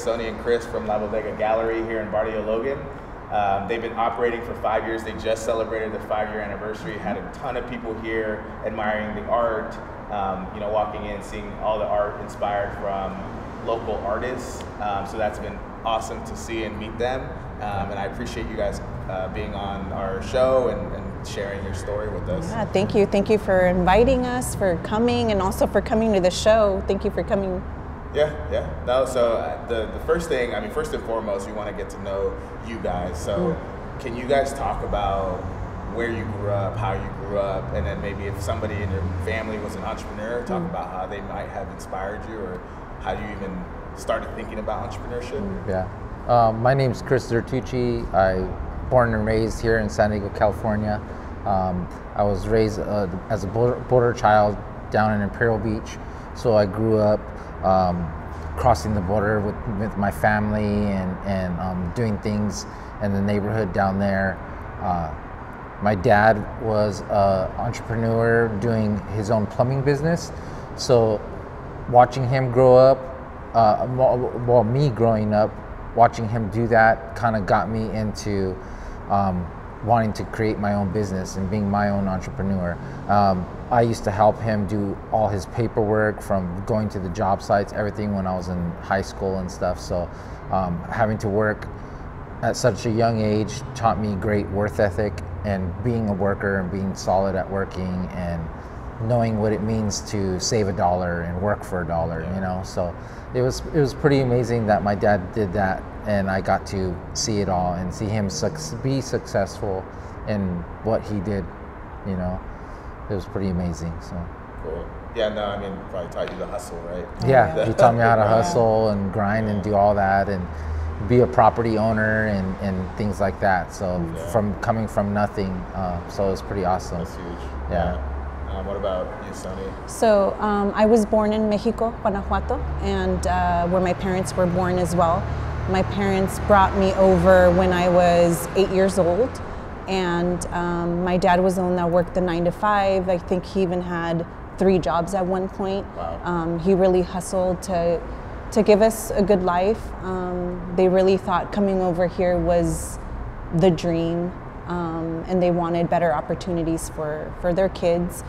Soni and Chris from La Bodega Gallery here in Barrio Logan. They've been operating for 5 years. They just celebrated the 5-year anniversary. Had a ton of people here admiring the art, you know, walking in, seeing all the art inspired from local artists. So that's been awesome to see and meet them. And I appreciate you guys being on our show and sharing your story with us. Yeah, thank you. Thank you for inviting us, for coming, and also for coming to the show. Thank you for coming. Yeah. No, so the first thing, I mean, first and foremost, we want to get to know you guys. So can you guys talk about where you grew up, how you grew up, and then maybe if somebody in your family was an entrepreneur, talk about how they might have inspired you or how you even started thinking about entrepreneurship? Yeah. My name's Chris Zertucci. I born and raised here in San Diego, California. I was raised as a border child down in Imperial Beach. So I grew up crossing the border with my family and doing things in the neighborhood down there. My dad was an entrepreneur doing his own plumbing business. So watching him grow up, well, me growing up, watching him do that kind of got me into wanting to create my own business and being my own entrepreneur. I used to help him do all his paperwork, from going to the job sites, everything, when I was in high school and stuff. So having to work at such a young age taught me great work ethic and being a worker and being solid at working and knowing what it means to save $1 and work for $1, you know. So it was pretty amazing that my dad did that, and I got to see it all and see him be successful in what he did, you know. It was pretty amazing. So cool. Yeah, no, I mean, probably taught you the hustle, right? Yeah, he taught me how to hustle and grind and do all that and be a property owner and things like that. So from coming from nothing, so it was pretty awesome. That's huge. Yeah. What about you, Soni? So I was born in Mexico, Guanajuato, and where my parents were born as well. My parents brought me over when I was 8 years old, and my dad was the one that worked the 9 to 5. I think he even had 3 jobs at one point. Wow. He really hustled to give us a good life. They really thought coming over here was the dream, and they wanted better opportunities for their kids.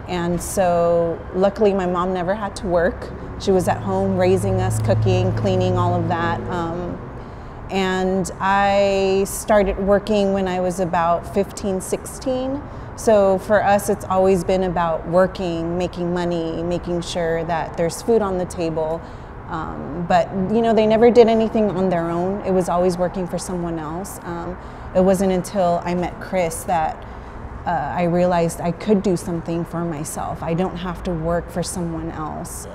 And so luckily my mom never had to work. She was at home raising us, cooking, cleaning, all of that. And I started working when I was about 15, 16. So for us, it's always been about working, making money, making sure that there's food on the table. But you know, they never did anything on their own. It was always working for someone else. It wasn't until I met Chris that I realized I could do something for myself. I don't have to work for someone else.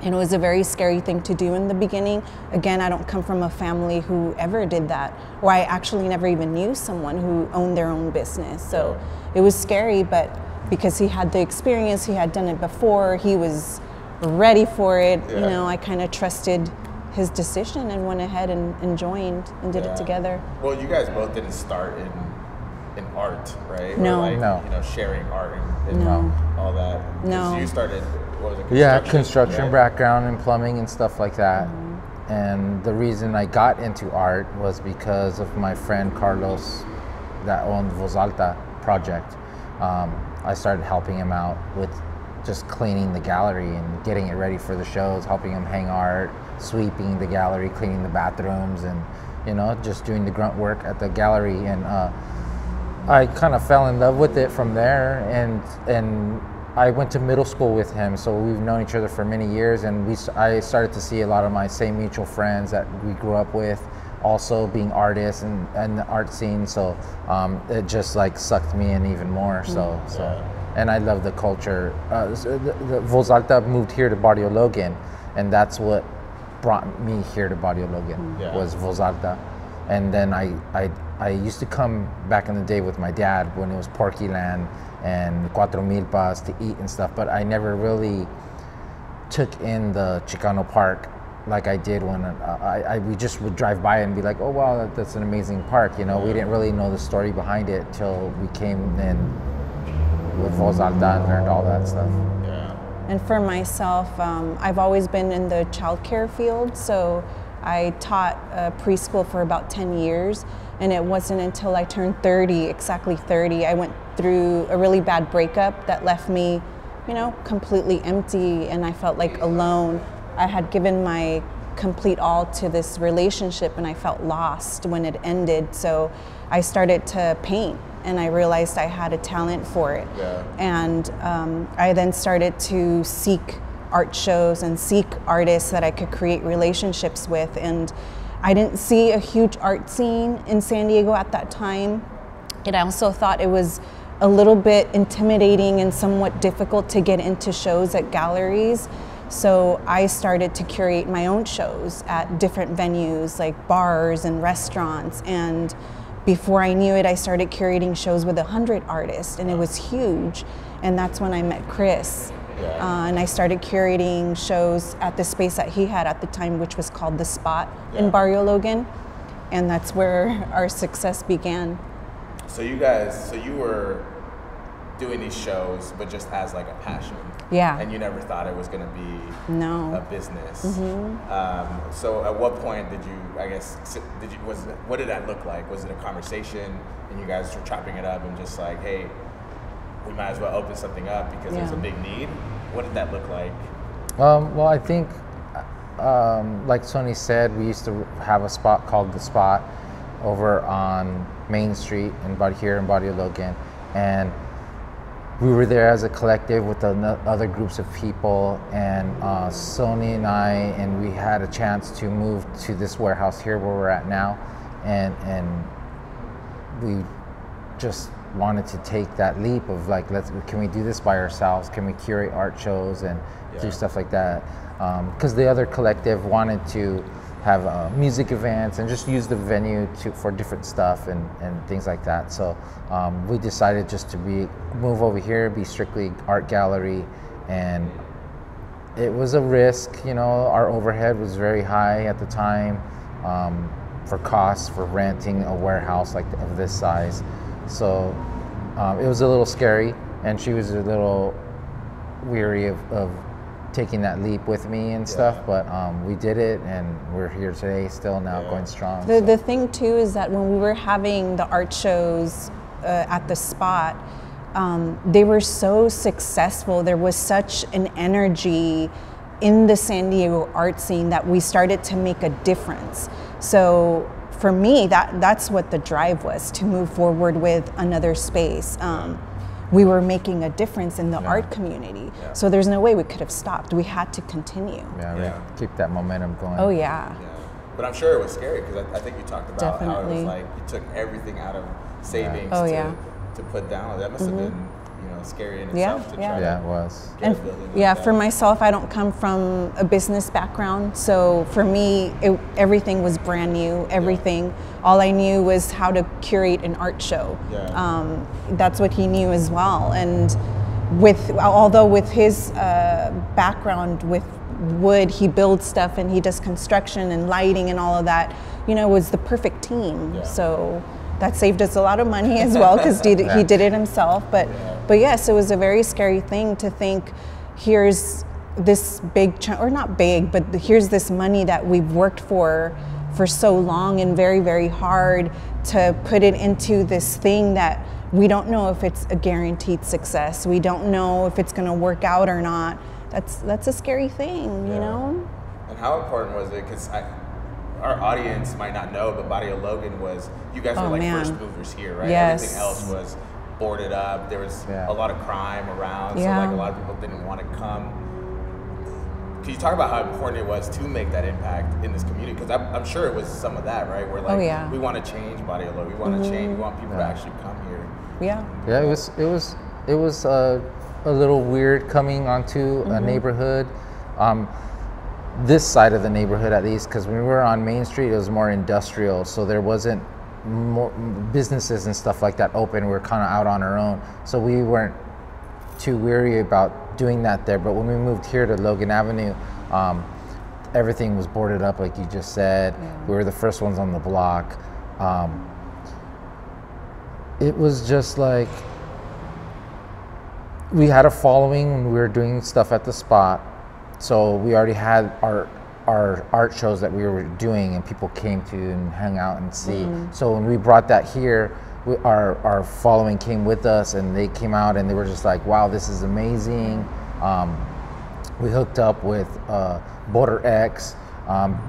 And it was a very scary thing to do in the beginning. Again, I don't come from a family who ever did that, or I actually never even knew someone who owned their own business. So it was scary, but because he had the experience, he had done it before, he was ready for it, you know, I kind of trusted his decision and went ahead and joined and did it together. Well, you guys both didn't start in art, right? No. Or like, No. you know, sharing art and No. all that. No. So you started, what was it? Yeah, construction background and plumbing and stuff like that. And the reason I got into art was because of my friend Carlos that owned Voz Alta project. I started helping him out with just cleaning the gallery and getting it ready for the shows, helping him hang art, sweeping the gallery, cleaning the bathrooms, and you know, just doing the grunt work at the gallery. And I kind of fell in love with it from there, and I went to middle school with him, so we've known each other for many years, and I started to see a lot of my same mutual friends that we grew up with also being artists and the art scene, so it just like sucked me in even more. So and I love the culture. The Voz Alta moved here to Barrio Logan, and that's what brought me here to Barrio Logan, was Voz Alta. And then I used to come back in the day with my dad when it was Porky Land and Cuatro Milpas to eat and stuff, but I never really took in the Chicano Park like I did when we just would drive by and be like, oh wow, that's an amazing park, you know. We didn't really know the story behind it till we came in with Voz Alta and learned all that stuff. And for myself, I've always been in the childcare field, so I taught preschool for about 10 years, and it wasn't until I turned 30, exactly 30, I went through a really bad breakup that left me, you know, completely empty, and I felt like alone. I had given my complete all to this relationship, and I felt lost when it ended. So I started to paint, and I realized I had a talent for it. Yeah. And I then started to seek art shows and seek artists that I could create relationships with. And I didn't see a huge art scene in San Diego at that time. And I also thought it was a little bit intimidating and somewhat difficult to get into shows at galleries. So I started to curate my own shows at different venues like bars and restaurants. And before I knew it, I started curating shows with 100 artists, and it was huge. And that's when I met Chris. Yeah. And I started curating shows at the space that he had at the time, which was called The Spot Yeah. in Barrio Logan. And that's where our success began. So you guys, so you were doing these shows, but just as like a passion. Yeah. And you never thought it was going to be No. a business. So at what point did you, I guess, what did that look like? Was it a conversation and you guys were chopping it up and just like, hey, we might as well open something up because there's a big need? What did that look like? Well, I think, like Soni said, we used to have a spot called The Spot over on Main Street here in Barrio Logan. And we were there as a collective with other groups of people, and Soni and we had a chance to move to this warehouse here where we're at now, and we just wanted to take that leap of like, can we do this by ourselves? Can we curate art shows and do stuff like that? Because the other collective wanted to have music events and just use the venue for different stuff and things like that. So we decided just to move over here, be strictly art gallery, and it was a risk. You know, our overhead was very high at the time for costs for renting a warehouse of this size. So it was a little scary, and she was a little weary of taking that leap with me and stuff, but we did it, and we're here today still now, going strong. The thing too is that when we were having the art shows at The Spot, they were so successful. There was such an energy in the San Diego art scene that we started to make a difference. So for me, that's what the drive was, to move forward with another space. We were making a difference in the art community. So there's no way we could have stopped. We had to continue. Keep that momentum going. Oh yeah. But I'm sure it was scary because I think you talked about how it was Definitely. like you took everything out of savings Oh, to put down. That must have been, you know, scary in itself to try Yeah, to it was. get a building like that. For myself, I don't come from a business background, so for me, everything was brand new. Everything, all I knew was how to curate an art show. That's what he knew as well. And although with his background with wood, he builds stuff and he does construction and lighting and all of that. You know, it was the perfect team. So that saved us a lot of money as well because he did it himself. But yes, it was a very scary thing to think, here's this big chunk, or not big, but here's this money that we've worked for so long and very, very hard to put it into this thing that we don't know if it's a guaranteed success. We don't know if it's going to work out or not. That's a scary thing, you know? And how important was it? Because our audience might not know, but Barrio Logan was, you guys were like first movers here, right? Yes. Everything else was boarded up. There was a lot of crime around, so like a lot of people didn't want to come. Can you talk about how important it was to make that impact in this community? Because I'm sure it was some of that, right? Where like we want to change Barrio Logan, we want to change, we want people to actually come here. Yeah, it was a little weird coming onto a neighborhood. This side of the neighborhood, at least, because when we were on Main Street, it was more industrial, so there wasn't more businesses and stuff like that open. We were kind of out on our own, so we weren't too weary about doing that there. But when we moved here to Logan Avenue, everything was boarded up, like you just said. We were the first ones on the block. It was just like, we had a following when we were doing stuff at The Spot. So we already had our our art shows that we were doing, and people came to and hang out and see. So when we brought that here, our following came with us, and they came out and they were just like, wow, this is amazing. We hooked up with Border X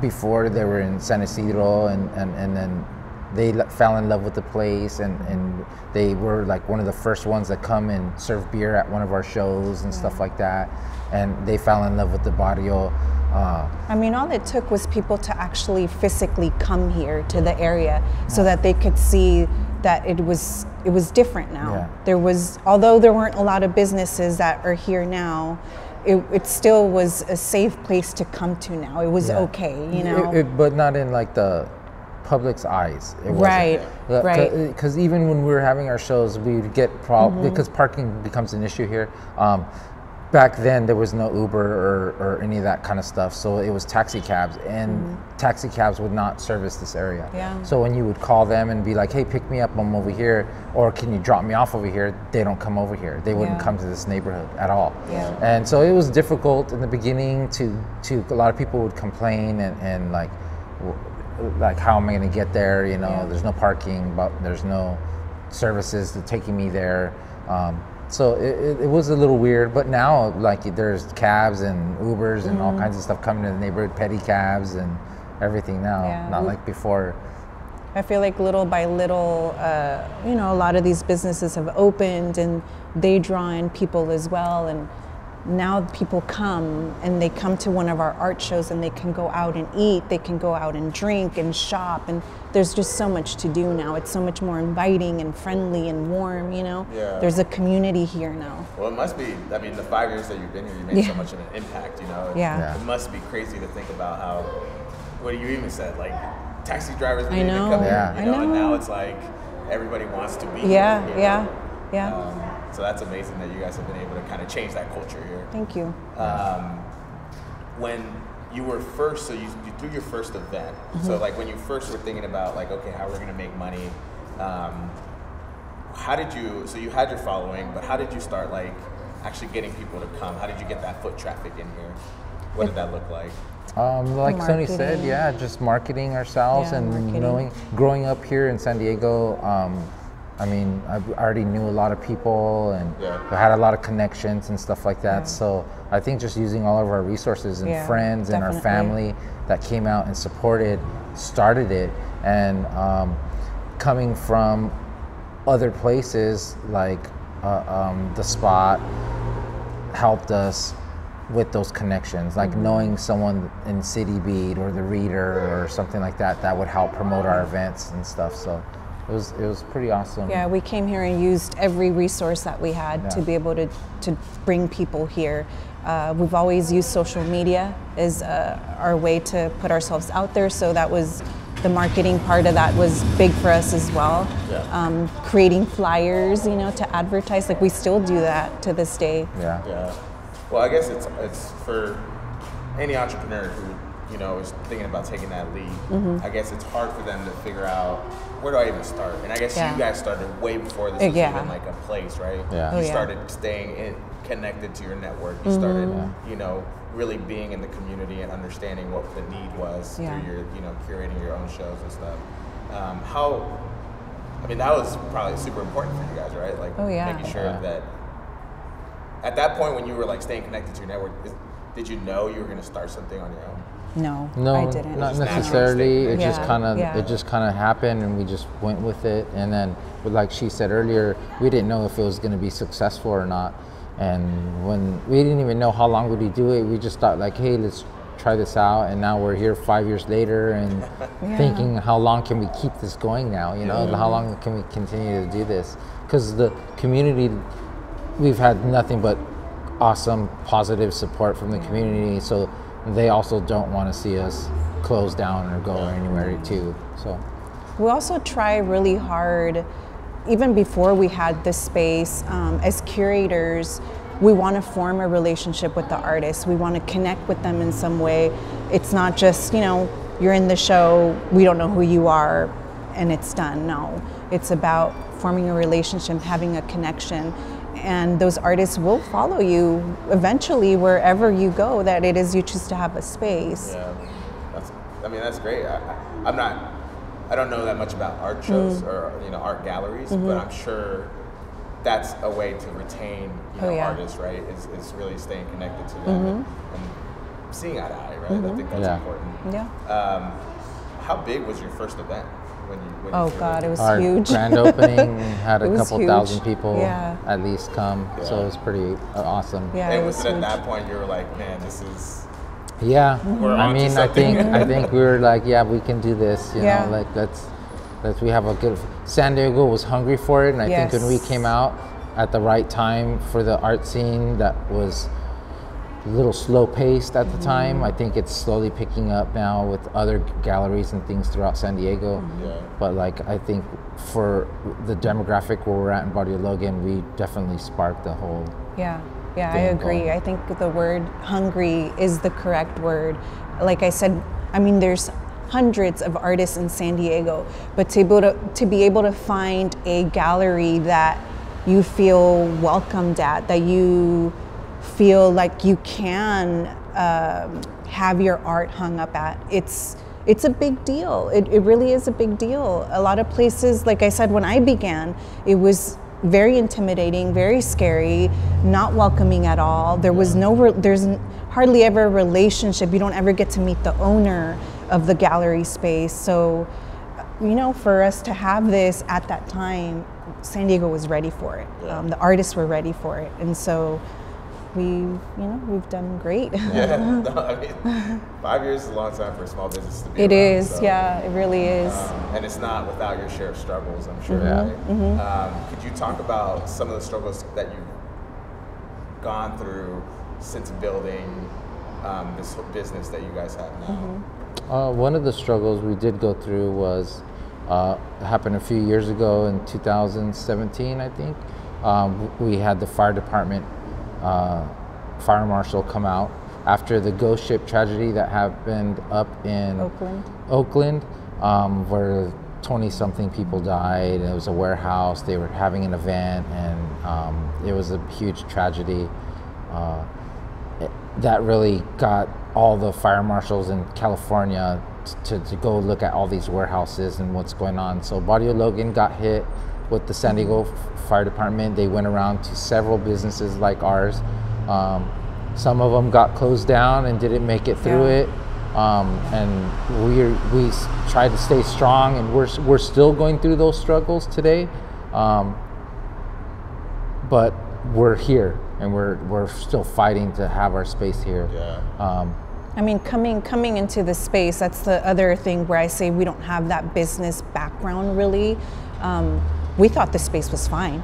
before. They were in San Isidro, and then they fell in love with the place, and they were like one of the first ones that come and serve beer at one of our shows and stuff like that, and they fell in love with the barrio. I mean, all it took was people to actually physically come here to the area so that they could see that it was different now. Yeah. There was, although there weren't a lot of businesses that are here now, it still was a safe place to come to now. It was okay, you know? But not in like the public's eyes. It wasn't. Right. Because even when we were having our shows, we would get because parking becomes an issue here. Back then, there was no Uber or any of that kind of stuff, so it was taxi cabs, and taxi cabs would not service this area. Yeah. So when you would call them and be like, hey, pick me up, I'm over here, or can you drop me off over here, they don't come over here. They wouldn't come to this neighborhood at all. Yeah. And so it was difficult in the beginning to a lot of people would complain and like how am I going to get there? You know, there's no parking, but there's no services to taking me there. So it was a little weird, but now like there's cabs and Ubers and all kinds of stuff coming to the neighborhood, petty cabs and everything now, not like before. I feel like little by little, you know, a lot of these businesses have opened and they draw in people as well. And now people come and they come to one of our art shows and they can go out and eat, they can go out and drink and shop, and there's just so much to do now. It's so much more inviting and friendly and warm, you know? Yeah. There's a community here now. Well, it must be, I mean, the 5 years that you've been here, you made so much of an impact, you know? It must be crazy to think about how, what you even said, like taxi drivers didn't even come here, you know? And now it's like everybody wants to be here. You know? So that's amazing that you guys have been able to kind of change that culture here. Thank you. When you were first, so you threw your first event. So like when you first were thinking about like, okay, how we're going to make money, how did you, so you had your following, but how did you start like actually getting people to come? How did you get that foot traffic in here? What did that look like? Like Soni said, just marketing ourselves and growing up here in San Diego. I mean, I already knew a lot of people and I had a lot of connections and stuff like that. So I think just using all of our resources and friends and our family that came out and started it. And coming from other places like the Spot helped us with those connections, like knowing someone in City Beat or the Reader or something like that, that would help promote our events and stuff. So it was pretty awesome. Yeah, we came here and used every resource that we had to be able to bring people here. We've always used social media as our way to put ourselves out there, so that was the marketing part of that was big for us as well. Creating flyers, you know, to advertise, like we still do that to this day. Well, I guess it's for any entrepreneur who, you know, is thinking about taking that lead. I guess it's hard for them to figure out, where do I even start? And I guess you guys started way before this was even like a place, right? You started staying connected to your network. You started, you know, really being in the community and understanding what the need was through your, you know, curating your own shows and stuff. I mean, that was probably super important for you guys, right? Like making sure that at that point when you were like staying connected to your network, did you know you were going to start something on your own? No, I didn't. Not necessarily. It just kind of happened, and we just went with it. And then, like she said earlier, we didn't know if it was going to be successful or not. And when we didn't even know how long would we do it, we just thought like, hey, let's try this out. And now we're here 5 years later, and thinking, how long can we keep this going now? You know, how long can we continue to do this? Because the community, we've had nothing but awesome, positive support from the community. So they also don't want to see us close down or go anywhere too. So we also try really hard, even before we had this space, as curators, we want to form a relationship with the artists. We want to connect with them in some way. It's not just, you know, you're in the show, we don't know who you are, and it's done. No, it's about forming a relationship, having a connection. And those artists will follow you eventually wherever you go, that it is you choose to have a space. I mean, that's great. I don't know that much about art shows or art galleries, but I'm sure that's a way to retain artists, right? Is really staying connected to them and seeing eye to eye, right? I think that's important. Yeah. How big was your first event? When oh God, it was Our huge. grand opening had a couple huge. thousand people Yeah. at least come, so it was pretty awesome. Yeah, and it was was it at huge. that point you were like, man, this is Yeah, We're I onto mean, something. I think we were like, yeah, we can do this. You know, like let's we have a good. San Diego was hungry for it, and I think when we came out at the right time for the art scene, that was a little slow paced at the time. I think it's slowly picking up now with other galleries and things throughout San Diego. But like, I think for the demographic where we're at in Barrio Logan, we definitely sparked the whole. Yeah, I agree. I think the word hungry is the correct word. Like I said, I mean, there's hundreds of artists in San Diego, but to be able to find a gallery that you feel welcomed at, that you feel like you can have your art hung up at, it's a big deal. It really is a big deal. A lot of places, like I said, when I began, it was very intimidating, very scary, not welcoming at all. There was there's hardly ever a relationship. You don't ever get to meet the owner of the gallery space. So, for us to have this at that time, San Diego was ready for it. The artists were ready for it, and so we've done great. Yeah, no, I mean, 5 years is a long time for a small business to be It around, is, so, yeah, it really is. and it's not without your share of struggles, I'm sure. Right? Could you talk about some of the struggles that you've gone through since building this business that you guys have now? One of the struggles we did go through was happened a few years ago in 2017, I think. We had the fire department fire marshal come out after the ghost ship tragedy that happened up in Oakland, where 20-something people died. It was a warehouse. They were having an event, and it was a huge tragedy. That really got all the fire marshals in California to go look at all these warehouses and what's going on. So Barrio Logan got hit with the San Diego Fire Department. They went around to several businesses like ours. Some of them got closed down and didn't make it through it. And we tried to stay strong, and we're still going through those struggles today. But we're here, and we're still fighting to have our space here. I mean, coming into the space, that's the other thing where I say we don't have that business background really. We thought the space was fine.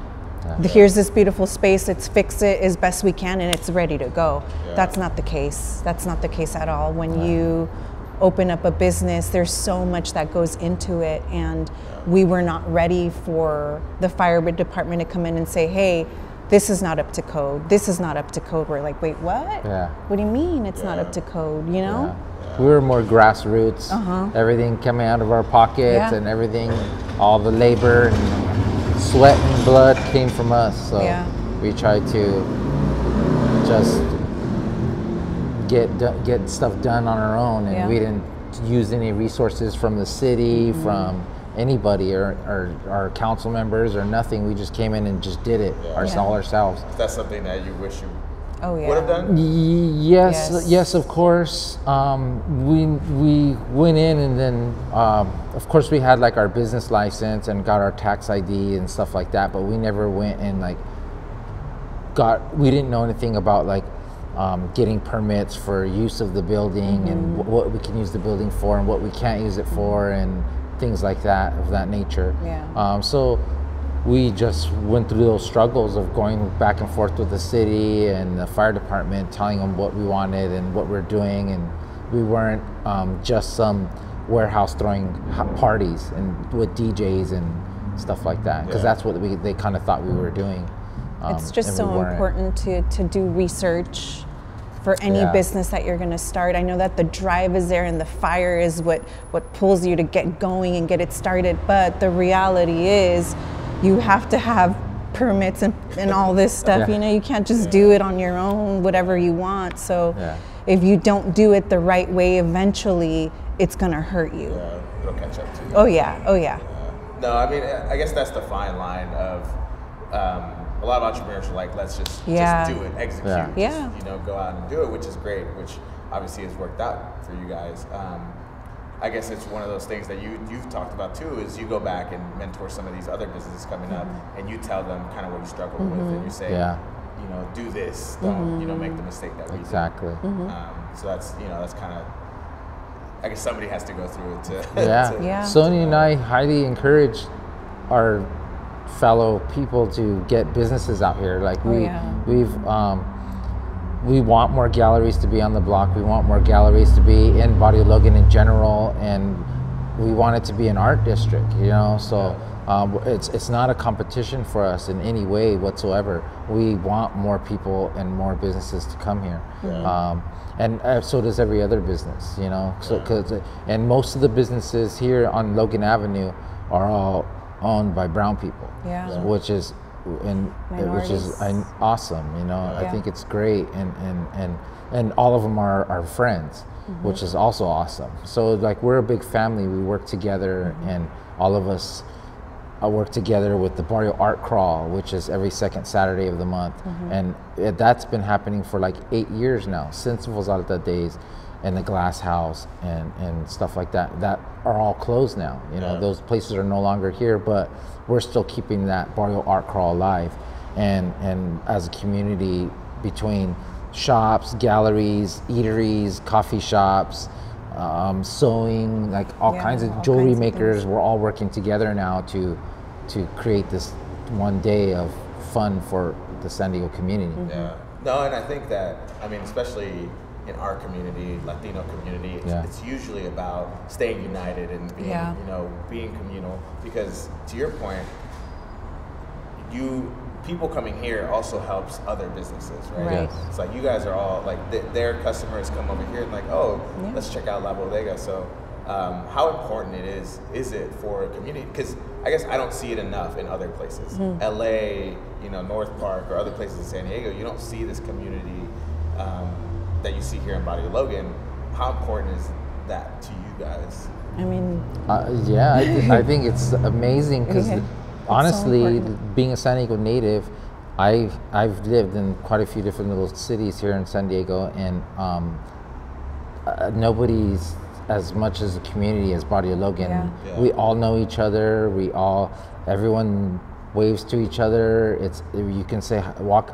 Here's this beautiful space, let's fix it as best we can, and it's ready to go. That's not the case. That's not the case at all. When you open up a business, there's so much that goes into it, and we were not ready for the fire department to come in and say, hey, this is not up to code. This is not up to code. We're like, wait, what? What do you mean it's not up to code, you know? We were more grassroots. Everything coming out of our pockets and everything, all the labor and sweat and blood came from us. So we tried to just get stuff done on our own, and we didn't use any resources from the city, from anybody or our council members or nothing. We just came in and just did it all ourselves. Is that something that you wish you would have done? Yes, of course. We went in, and then of course we had like our business license and got our tax ID and stuff like that, but we never went and we didn't know anything about like getting permits for use of the building and what we can use the building for and what we can't use it for, and things like that, of that nature. So we just went through those struggles of going back and forth with the city and the fire department, telling them what we wanted and what we're doing, and we weren't just some warehouse throwing parties and with DJs and stuff like that, because that's what they kind of thought we were doing. It's just so important to do research for any business that you're going to start. I know that the drive is there and the fire is what pulls you to get going and get it started, but the reality is you have to have permits and all this stuff. You know, you can't just do it on your own, whatever you want. So if you don't do it the right way, eventually it's gonna hurt you. Yeah, it'll catch up to you. Oh yeah, oh yeah. No, I mean, I guess that's the fine line of a lot of entrepreneurs are like, let's just do it, execute, just, you know, go out and do it, which is great, which obviously has worked out for you guys. I guess it's one of those things that you've talked about too, is you go back and mentor some of these other businesses coming up, and you tell them kind of what you struggle with, and you say, you know, do this, don't, you know, make the mistake that we did. So that's, you know, that's kind of, I guess somebody has to go through it to. Soni and I highly encourage our fellow people to get businesses out here. Like we want more galleries to be on the block. We want more galleries to be in Barrio Logan in general, and we want it to be an art district, you know. So it's not a competition for us in any way whatsoever. We want more people and more businesses to come here. And so does every other business, you know. So and most of the businesses here on Logan Avenue are all owned by brown people, which is awesome, you know. I think it's great, and all of them are our friends, which is also awesome. So like we're a big family. We work together, and all of us work together with the Barrio Art Crawl, which is every second Saturday of the month, and that's been happening for like 8 years now, since Voz Alta days, and the Glass House and stuff like that are all closed now. You know, those places are no longer here, but we're still keeping that Barrio Art Crawl alive, and as a community between shops, galleries, eateries, coffee shops, sewing, like all kinds of jewelry makers, we're all working together now to create this one day of fun for the San Diego community. No, and I think that, I mean, especially in our community, Latino community, it's usually about staying united and being, you know, being communal. Because to your point, people coming here also helps other businesses, right? It's like you guys are all like their customers come over here and like, oh, let's check out La Bodega. So how important is it for a community? Because I guess I don't see it enough in other places. LA, you know, North Park, or other places in San Diego, you don't see this community that you see here in Barrio Logan. How important is that to you guys? I mean, I think it's amazing because honestly, being a San Diego native, I've lived in quite a few different little cities here in San Diego, and nobody's as much as a community as Barrio Logan. We all know each other. Everyone waves to each other. You can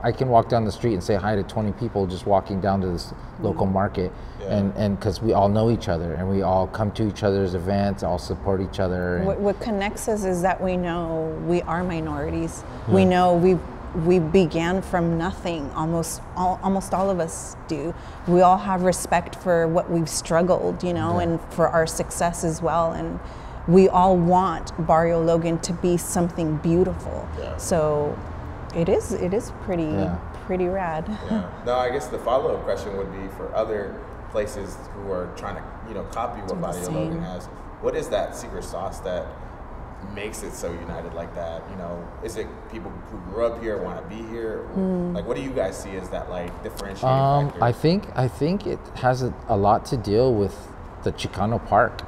I can walk down the street and say hi to 20 people just walking down to this local market, and because we all know each other and we all come to each other's events, all support each other. What connects us is that we know we are minorities. We know we began from nothing. Almost all of us do. We all have respect for what we've struggled, you know, and for our success as well. And we all want Barrio Logan to be something beautiful. So it is pretty rad. No, I guess the follow-up question would be for other places who are trying to, you know, copy what Barrio Logan has. What is that secret sauce that makes it so united like that? You know, is it people who grew up here want to be here? Like, what do you guys see as that like differentiating factor? I think it has a lot to deal with the Chicano Park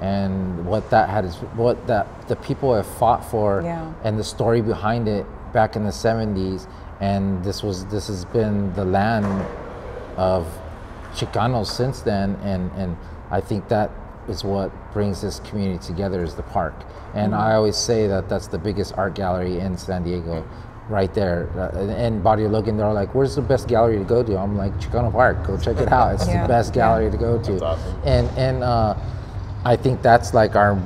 and what the people have fought for, and the story behind it back in the 70s. And this has been the land of Chicanos since then, and I think that is what brings this community together, is the park. And I always say that that's the biggest art gallery in San Diego, right there. And Barrio Logan, they're like, where's the best gallery to go to? I'm like, Chicano Park, go check it out. It's the best gallery to go to. That's awesome. And I think that's like our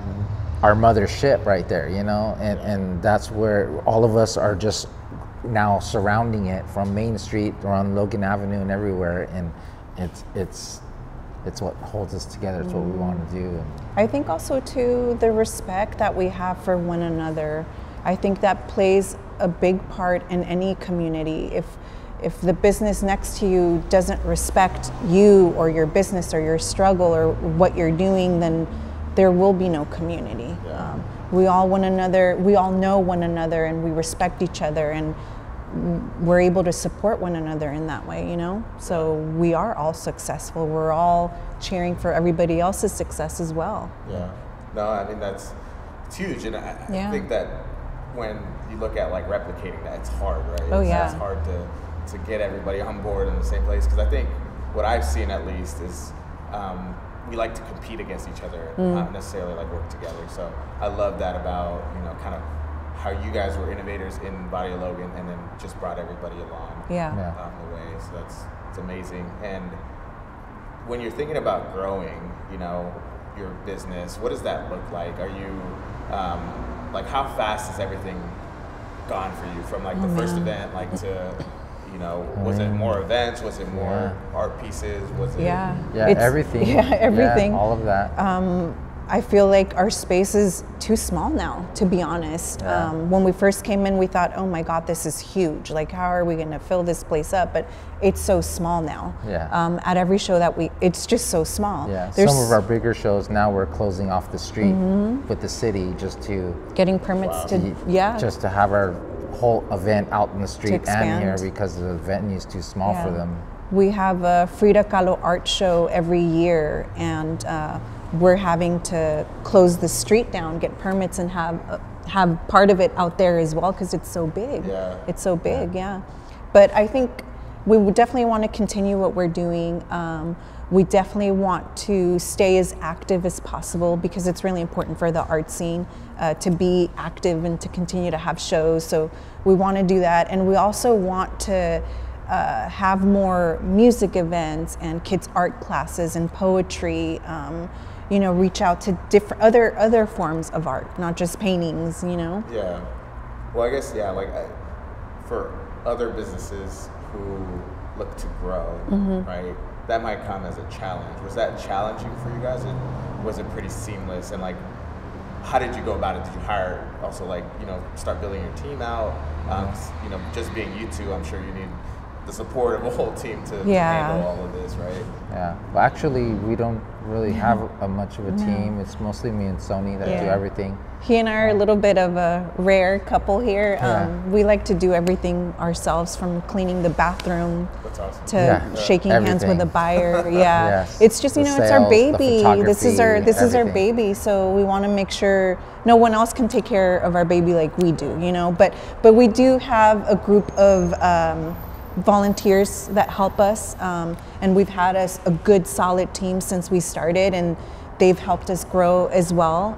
mothership right there, you know, and that's where all of us are just now surrounding it from Main Street around Logan Avenue and everywhere, and it's what holds us together. It's what we want to do. I think also too the respect that we have for one another. I think that plays a big part in any community. If the business next to you doesn't respect you or your business or your struggle or what you're doing, then there will be no community. We all know one another, and we respect each other, and we're able to support one another in that way, you know? So we are all successful. We're all cheering for everybody else's success as well. Yeah. No, I mean, it's huge. And I think that when you look at like replicating that, it's hard, right? Oh, yeah. It's hard to get everybody on board in the same place. Because I think what I've seen at least is we like to compete against each other, not necessarily like work together. So I love that about, you know, kind of how you guys were innovators in Bodega Logan and then just brought everybody along the way. So it's amazing. And when you're thinking about growing, you know, your business, what does that look like? Are you like, how fast has everything gone for you from like the first event, like to, you know, was it more events? Was it more art pieces? Was it everything? Yeah, everything. Yeah, all of that. I feel like our space is too small now, to be honest. When we first came in, we thought, oh my God, this is huge. Like, how are we going to fill this place up? But it's so small now. At every show that it's just so small. Some of our bigger shows now we're closing off the street with the city just to getting permits just to have our whole event out in the street and here because the venue is too small for them. We have a Frida Kahlo art show every year, and we're having to close the street down, get permits, and have part of it out there as well because it's so big. It's so big, But I think we would definitely want to continue what we're doing. We definitely want to stay as active as possible because it's really important for the art scene to be active and to continue to have shows. So we want to do that, and we also want to have more music events and kids art classes and poetry. You know, reach out to different other forms of art, not just paintings, you know? Yeah. Well, I guess, like for other businesses who look to grow, right, that might come as a challenge. Was that challenging for you guys? Or was it pretty seamless? And like, how did you go about it? Did you hire also like, you know, start building your team out? You know, just being you two, I'm sure you need the support of a whole team to handle all of this, right? Yeah. Well, actually, we don't really have much of a team. It's mostly me and Soni that do everything. He and I are a little bit of a rare couple here. We like to do everything ourselves, from cleaning the bathroom to shaking hands with a buyer. It's just, you know, it's our baby. This is our baby. So we want to make sure no one else can take care of our baby like we do, you know. But we do have a group of volunteers that help us, and we've had a good solid team since we started, and they've helped us grow as well.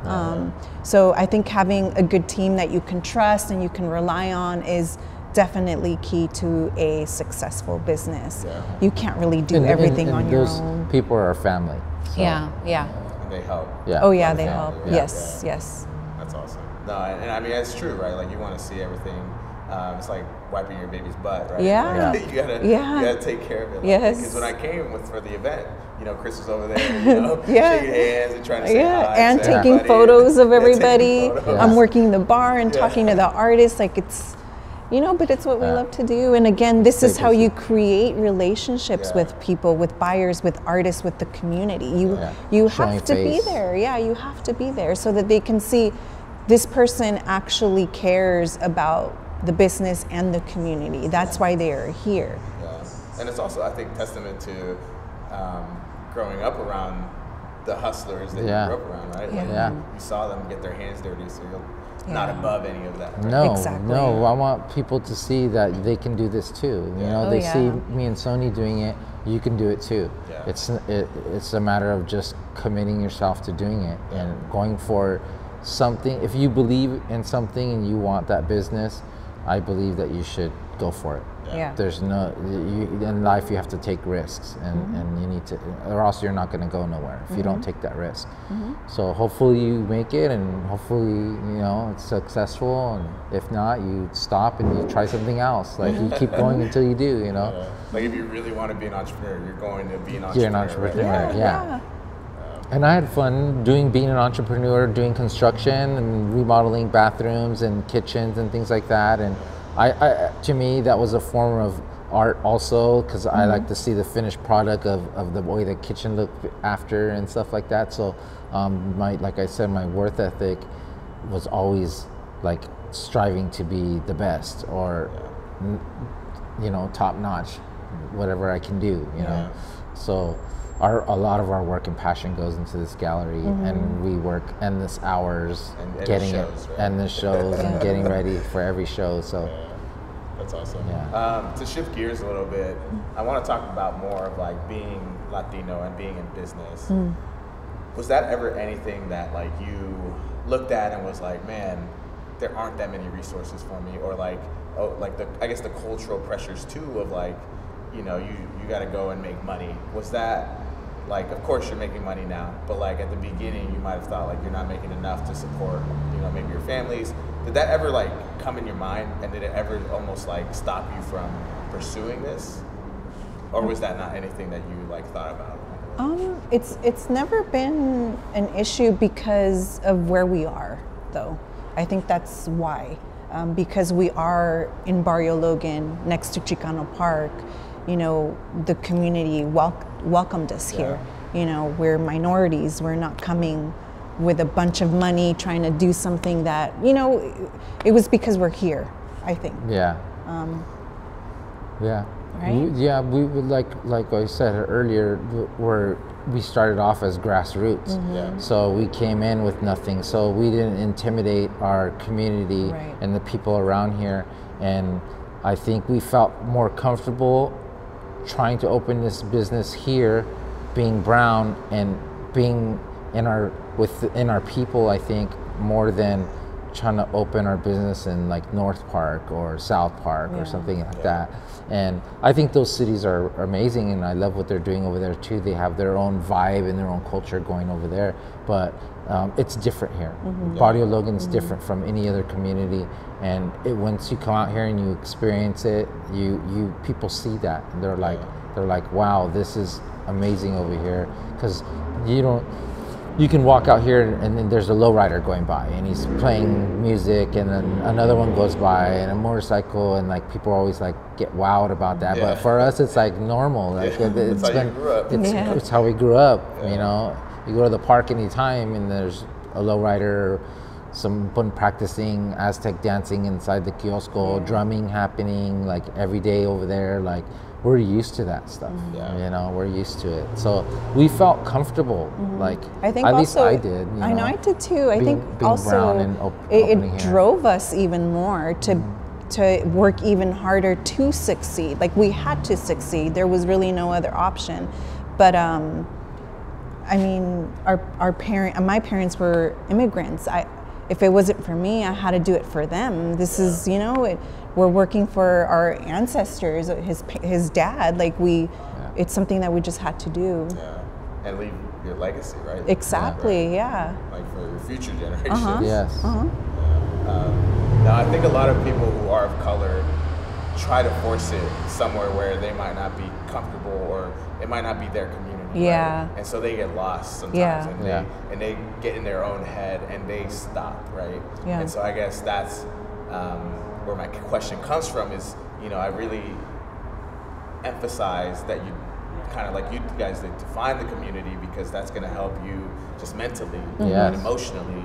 So I think having a good team that you can trust and you can rely on is definitely key to a successful business. You can't really do everything on your own. Those people are our family. So. And they help. Oh yeah, they help. Yes. That's awesome. No, and I mean, it's true, right? Like, you want to see everything. It's like wiping your baby's butt, right? Like, you gotta take care of it. Like, because when I came for the event, you know, Chris was over there, you know, shaking hands and trying to say hi. And taking photos of everybody. I'm working the bar and talking to the artists. Like, it's, you know, but it's what we love to do. And again, this is how you create relationships with people, with buyers, with artists, with the community. You have to be there. You have to be there so that they can see this person actually cares about the business and the community. That's why they are here. And it's also, I think, testament to growing up around the hustlers that you grew up around, right? Like, you saw them get their hands dirty, so you're not above any of that. Right? No, I want people to see that they can do this too. You know, they see me and Soni doing it, you can do it too. It's a matter of just committing yourself to doing it and going for something. If you believe in something and you want that business, I believe that you should go for it. There's in life you have to take risks, and you need to, or else you're not going to go nowhere if you don't take that risk. So hopefully you make it, and hopefully, you know, it's successful, and if not, you stop and you try something else. Like, you keep going until you do, you know. Like, if you really want to be an entrepreneur, you're going to be an entrepreneur. You're an entrepreneur, right? And I had fun being an entrepreneur, doing construction and remodeling bathrooms and kitchens and things like that. And I to me, that was a form of art also, because I like to see the finished product of the way the kitchen looked after and stuff like that. So like I said, my work ethic was always like striving to be the best, or you know, top notch, whatever I can do, you know. So a lot of our work and passion goes into this gallery, and we work endless hours And getting shows, it, right? endless shows, and getting ready for every show. So That's awesome. Yeah. To shift gears a little bit, I want to talk about more of like being Latino and being in business. Was that ever anything that like you looked at and was like, man, there aren't that many resources for me, or like, oh, like I guess the cultural pressures too of like, you know, you got to go and make money. Was that like, of course you're making money now, but like at the beginning you might have thought like you're not making enough to support, you know, maybe your families. Did that ever like come in your mind, and did it ever almost like stop you from pursuing this, or was that not anything that you like thought about? It's never been an issue because of where we are, though. I think that's why, because we are in Barrio Logan, next to Chicano Park. You know, the community welcomed us here. You know, we're minorities. We're not coming with a bunch of money trying to do something that, you know, it was because we're here, I think. Yeah. Right? We would like I said earlier, we started off as grassroots. So we came in with nothing. So we didn't intimidate our community and the people around here. And I think we felt more comfortable trying to open this business here, being brown and being within our people, I think, more than trying to open our business in like North Park or South Park or something like that. And I think those cities are amazing, and I love what they're doing over there too. They have their own vibe and their own culture going over there, but it's different here. Barrio Logan's different from any other community, and once you come out here and you experience it, you people see that, and they're like, wow, this is amazing over here, because you can walk out here and then there's a lowrider going by and he's playing music, and then another one goes by and a motorcycle, and like people always like get wowed about that. But for us, it's like normal. Like it's how you grew up. It's how we grew up. You know, you go to the park anytime and there's a lowrider, someone practicing Aztec dancing inside the kiosco, drumming happening like every day over there. Like, we're used to that stuff. You know, we're used to it. So we felt comfortable. Like, I think at also, least I did. I know I did too. I think being also brown and it drove us even more to work even harder to succeed. Like, we had to succeed. There was really no other option. But I mean, my parents were immigrants. If it wasn't for me, I had to do it for them. This is, you know, we're working for our ancestors, his dad. Like, it's something that we just had to do. And leave your legacy, right? Exactly, Like for your future generations. Yes. Now, I think a lot of people who are of color try to force it somewhere where they might not be comfortable, or it might not be their community. Right? And so they get lost sometimes, and they get in their own head and they stop, right? And so I guess that's where my question comes from is, you know, I really emphasize that you kind of like you guys did to find the community, because that's going to help you just mentally and emotionally,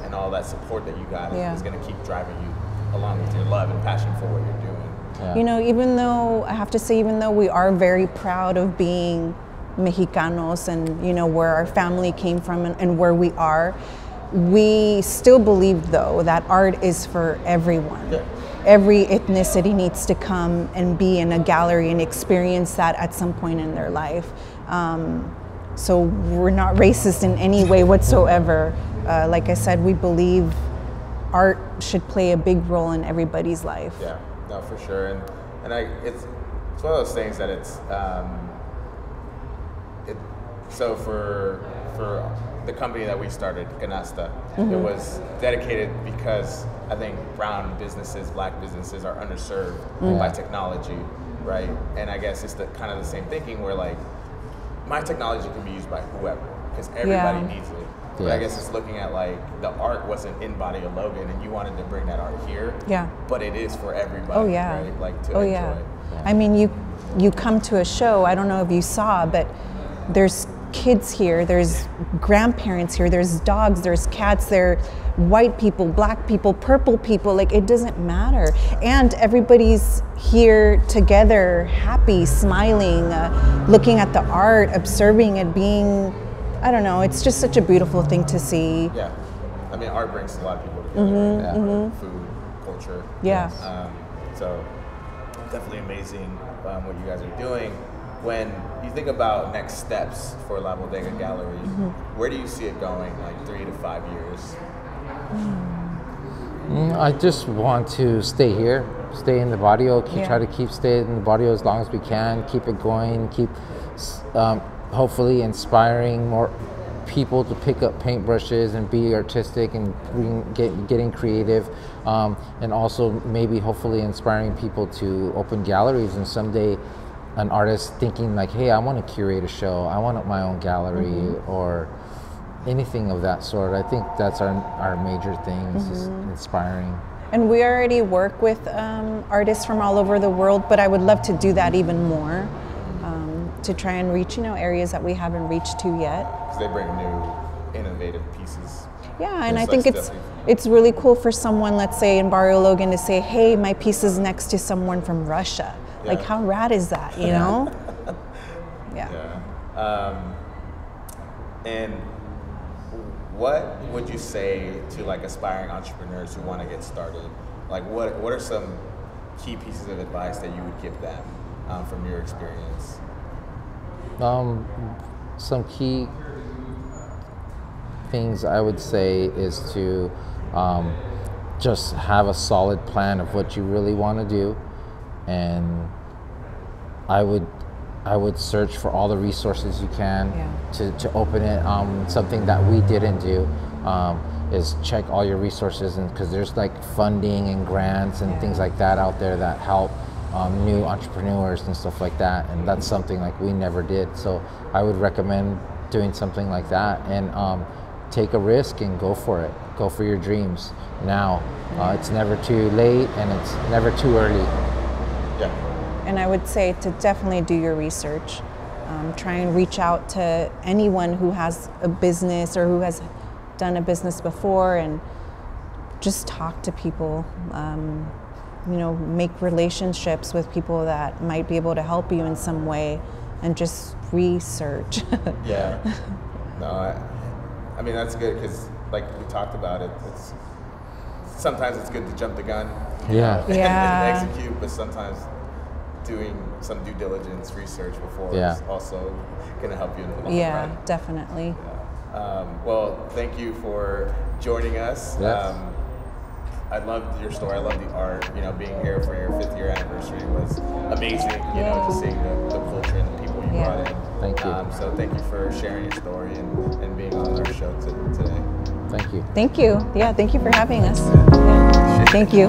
and all that support that you got is going to keep driving you along with your love and passion for what you're doing. You know, even though I have to say, even though we are very proud of being Mexicanos and, you know, where our family came from and where we are, we still believe, though, that art is for everyone. Every ethnicity needs to come and be in a gallery and experience that at some point in their life. So we're not racist in any way whatsoever. Like I said, we believe art should play a big role in everybody's life. No, for sure. And it's one of those things that it's so for the company that we started, Canasta, it was dedicated because I think brown businesses, black businesses are underserved by technology, right? And I guess it's kind of the same thinking where like my technology can be used by whoever, because everybody needs it. But I guess it's looking at like the art wasn't in Bodega Logan, and you wanted to bring that art here. But it is for everybody, right? Like to enjoy. I mean, you come to a show, I don't know if you saw, but there's kids here, there's grandparents here, there's dogs, there's cats, there are white people, black people, purple people, like it doesn't matter. And everybody's here together, happy, smiling, looking at the art, observing it, being, I don't know, it's just such a beautiful thing to see. Yeah, I mean, art brings a lot of people together. Food, culture. Yeah. So definitely amazing what you guys are doing. When you think about next steps for La Bodega Gallery, where do you see it going, like 3 to 5 years? I just want to stay here, stay in the barrio, try to keep staying in the barrio as long as we can, keep it going, keep hopefully inspiring more people to pick up paintbrushes and be artistic and getting creative, and also maybe hopefully inspiring people to open galleries, and someday an artist thinking like, hey, I want to curate a show, I want my own gallery, or anything of that sort. I think that's our major thing, is just inspiring. And we already work with artists from all over the world, but I would love to do that even more, to try and reach, areas that we haven't reached to yet. Because they bring new, innovative pieces. Yeah, and I think it's really cool for someone, let's say in Barrio Logan, to say, hey, my piece is next to someone from Russia. Yeah. Like, how rad is that, you know? Yeah. And what would you say to like aspiring entrepreneurs who want to get started? Like, what are some key pieces of advice that you would give them from your experience? Some key things I would say is to just have a solid plan of what you really want to do, and I would search for all the resources you can to open it. Something that we didn't do is check all your resources, and because there's like funding and grants and things like that out there that help new entrepreneurs and stuff like that, and that's something like we never did. So I would recommend doing something like that, and take a risk and go for it. Go for your dreams now. It's never too late, and it's never too early. Yeah. And I would say to definitely do your research. Try and reach out to anyone who has a business or who has done a business before, and just talk to people. Make relationships with people that might be able to help you in some way, and just research. Yeah. No, I mean, that's good, because like we talked about it, sometimes it's good to jump the gun. Yeah. And execute, but sometimes doing some due diligence research before is also going to help you in the long run. Yeah, definitely. Yeah. Well, thank you for joining us. Yes. I loved your story. I love the art. Being here for your 5th year anniversary was amazing. Just seeing the culture and the people you brought in. Thank you. So thank you for sharing your story and being on our show today. Thank you. Thank you. Yeah, thank you for having us. Thank you.